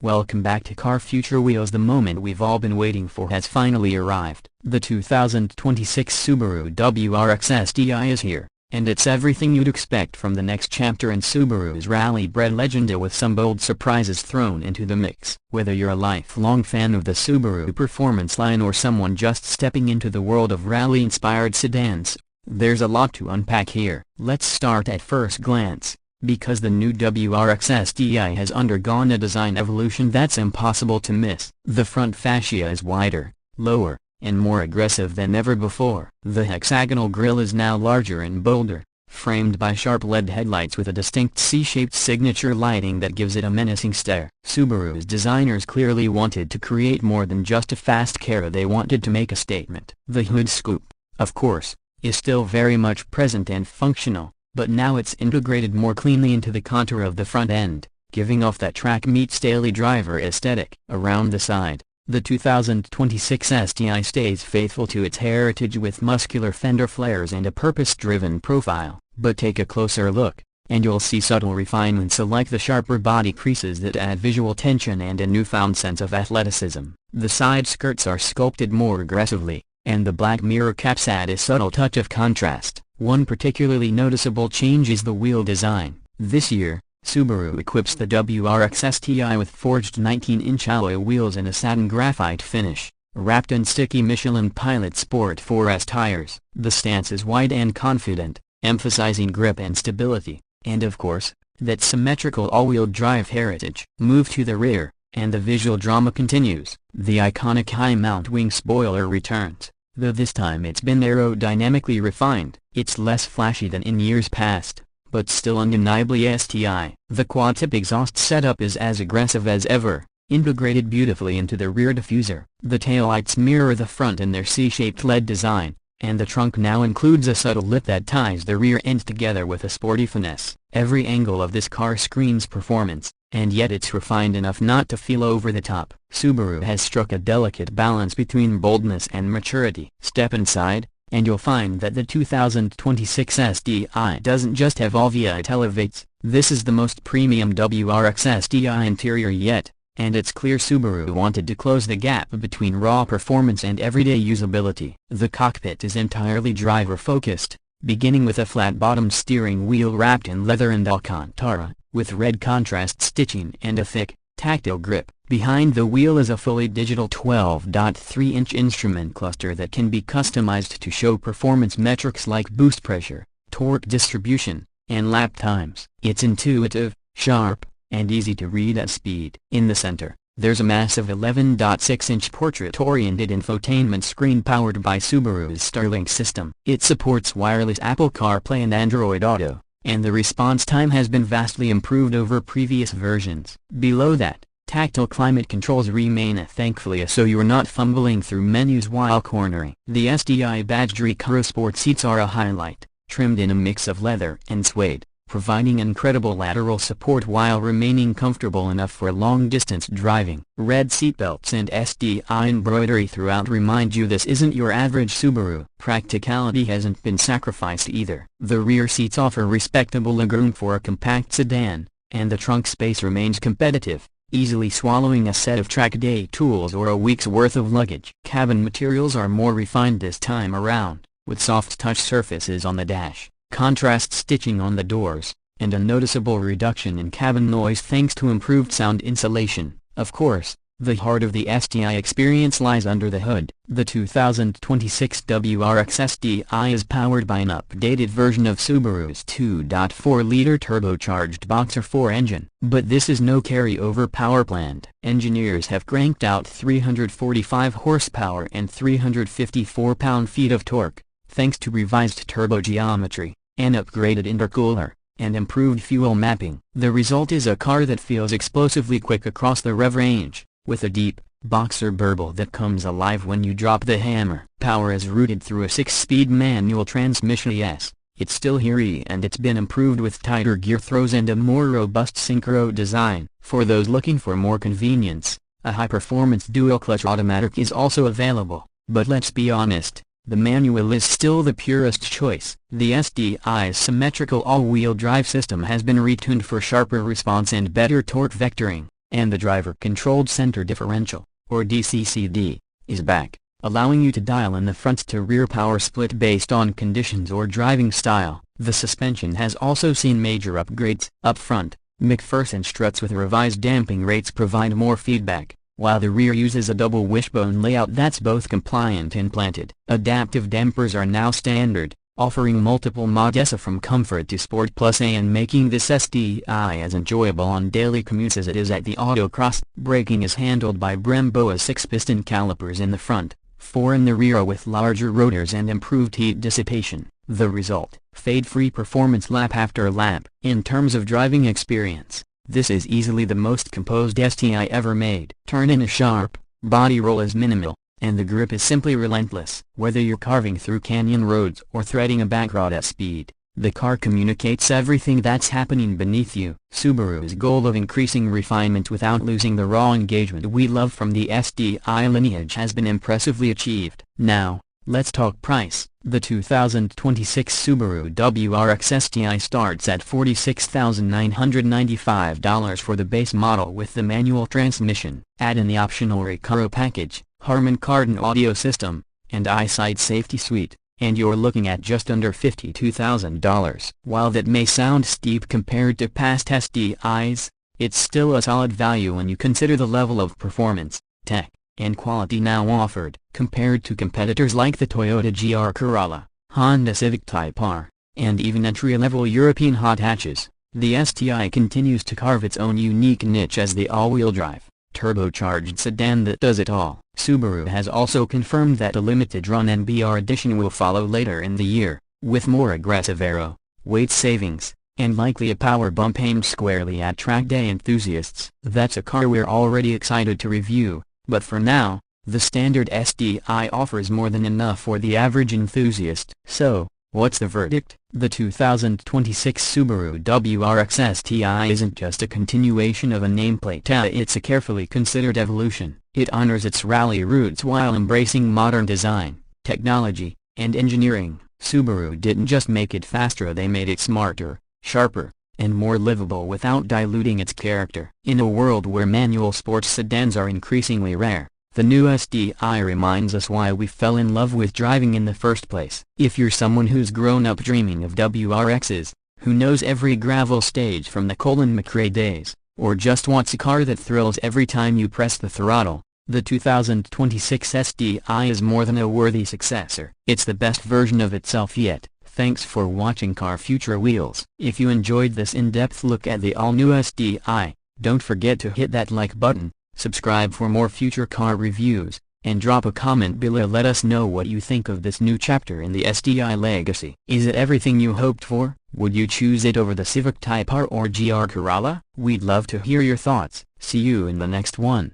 Welcome back to Car Future Wheels. The moment we've all been waiting for has finally arrived. The 2026 Subaru WRX STI is here, and it's everything you'd expect from the next chapter in Subaru's rally-bred legend, with some bold surprises thrown into the mix. Whether you're a lifelong fan of the Subaru performance line or someone just stepping into the world of rally-inspired sedans, there's a lot to unpack here. Let's start at first glance, because the new WRX STI has undergone a design evolution that's impossible to miss. The front fascia is wider, lower, and more aggressive than ever before. The hexagonal grille is now larger and bolder, framed by sharp LED headlights with a distinct C-shaped signature lighting that gives it a menacing stare. Subaru's designers clearly wanted to create more than just a fast car. They wanted to make a statement. The hood scoop, of course, is still very much present and functional, but now it's integrated more cleanly into the contour of the front end, giving off that track meets daily driver aesthetic. Around the side, the 2026 STI stays faithful to its heritage with muscular fender flares and a purpose-driven profile. But take a closer look, and you'll see subtle refinements like the sharper body creases that add visual tension and a newfound sense of athleticism. The side skirts are sculpted more aggressively, and the black mirror caps add a subtle touch of contrast. One particularly noticeable change is the wheel design. This year, Subaru equips the WRX STI with forged 19-inch alloy wheels and a satin graphite finish, wrapped in sticky Michelin Pilot Sport 4S tires. The stance is wide and confident, emphasizing grip and stability, and of course, that symmetrical all-wheel drive heritage. Move to the rear, and the visual drama continues. The iconic high-mount wing spoiler returns, though this time it's been aerodynamically refined. It's less flashy than in years past, but still undeniably STI. The quad-tip exhaust setup is as aggressive as ever, integrated beautifully into the rear diffuser. The taillights mirror the front in their C-shaped LED design, and the trunk now includes a subtle lip that ties the rear end together with a sporty finesse. Every angle of this car screams performance, and yet it's refined enough not to feel over the top. Subaru has struck a delicate balance between boldness and maturity. Step inside, and you'll find that the 2026 STI doesn't just have all via it elevates. This is the most premium WRX STI interior yet, and it's clear Subaru wanted to close the gap between raw performance and everyday usability. The cockpit is entirely driver-focused, beginning with a flat-bottomed steering wheel wrapped in leather and Alcantara, with red contrast stitching and a thick, tactile grip. Behind the wheel is a fully digital 12.3-inch instrument cluster that can be customized to show performance metrics like boost pressure, torque distribution, and lap times. It's intuitive, sharp, and easy to read at speed. In the center, there's a massive 11.6-inch portrait-oriented infotainment screen powered by Subaru's Starlink system. It supports wireless Apple CarPlay and Android Auto, and the response time has been vastly improved over previous versions. Below that, tactile climate controls remain thankfully, so you're not fumbling through menus while cornering. The STI badged Recaro Sport seats are a highlight, trimmed in a mix of leather and suede, providing incredible lateral support while remaining comfortable enough for long-distance driving. Red seatbelts and STI embroidery throughout remind you this isn't your average Subaru. Practicality hasn't been sacrificed either. The rear seats offer respectable legroom for a compact sedan, and the trunk space remains competitive, easily swallowing a set of track day tools or a week's worth of luggage. Cabin materials are more refined this time around, with soft touch surfaces on the dash, contrast stitching on the doors, and a noticeable reduction in cabin noise thanks to improved sound insulation. Of course, the heart of the STI experience lies under the hood. The 2026 WRX STI is powered by an updated version of Subaru's 2.4-liter turbocharged Boxer 4 engine. But this is no carryover power plant. Engineers have cranked out 345 horsepower and 354 pound-feet of torque, thanks to revised turbo geometry, an upgraded intercooler, and improved fuel mapping. The result is a car that feels explosively quick across the rev range, with a deep, boxer burble that comes alive when you drop the hammer. Power is routed through a 6-speed manual transmission. Yes, it's still here, and it's been improved with tighter gear throws and a more robust synchro design. For those looking for more convenience, a high-performance dual-clutch automatic is also available, but let's be honest, the manual is still the purest choice. The STI's symmetrical all-wheel drive system has been retuned for sharper response and better torque vectoring, and the driver-controlled center differential, or DCCD, is back, allowing you to dial in the front-to-rear power split based on conditions or driving style. The suspension has also seen major upgrades. Up front, McPherson struts with revised damping rates provide more feedback, while the rear uses a double wishbone layout that's both compliant and planted. Adaptive dampers are now standard, offering multiple modes from comfort to sport plus A and making this STI as enjoyable on daily commutes as it is at the autocross. Braking is handled by Brembo's 6-piston calipers in the front, 4 in the rear with larger rotors and improved heat dissipation. The result, fade-free performance lap after lap. In terms of driving experience, this is easily the most composed STI ever made. Turn-in is sharp, body roll is minimal, and the grip is simply relentless. Whether you're carving through canyon roads or threading a backroad at speed, the car communicates everything that's happening beneath you. Subaru's goal of increasing refinement without losing the raw engagement we love from the STI lineage has been impressively achieved. Now, let's talk price. The 2026 Subaru WRX STI starts at $46,995 for the base model with the manual transmission. Add in the optional Recaro package, Harman Kardon audio system, and EyeSight safety suite, and you're looking at just under $52,000. While that may sound steep compared to past STIs, it's still a solid value when you consider the level of performance, tech, and quality now offered. Compared to competitors like the Toyota GR Corolla, Honda Civic Type R, and even entry-level European hot hatches, the STI continues to carve its own unique niche as the all-wheel drive, turbocharged sedan that does it all. Subaru has also confirmed that a limited run NBR edition will follow later in the year, with more aggressive aero, weight savings, and likely a power bump aimed squarely at track day enthusiasts. That's a car we're already excited to review, but for now, the standard STI offers more than enough for the average enthusiast. So, what's the verdict? The 2026 Subaru WRX STI isn't just a continuation of a nameplate, it's a carefully considered evolution. It honors its rally roots while embracing modern design, technology, and engineering. Subaru didn't just make it faster, they made it smarter, sharper, and more livable without diluting its character. In a world where manual sports sedans are increasingly rare, the new STI reminds us why we fell in love with driving in the first place. If you're someone who's grown up dreaming of WRXs, who knows every gravel stage from the Colin McRae days, or just wants a car that thrills every time you press the throttle, the 2026 STI is more than a worthy successor. It's the best version of itself yet. Thanks for watching Car Future Wheels. If you enjoyed this in-depth look at the all-new STI, don't forget to hit that like button, subscribe for more future car reviews, and drop a comment below. Let us know what you think of this new chapter in the STI legacy. Is it everything you hoped for? Would you choose it over the Civic Type R or GR Corolla? We'd love to hear your thoughts. See you in the next one.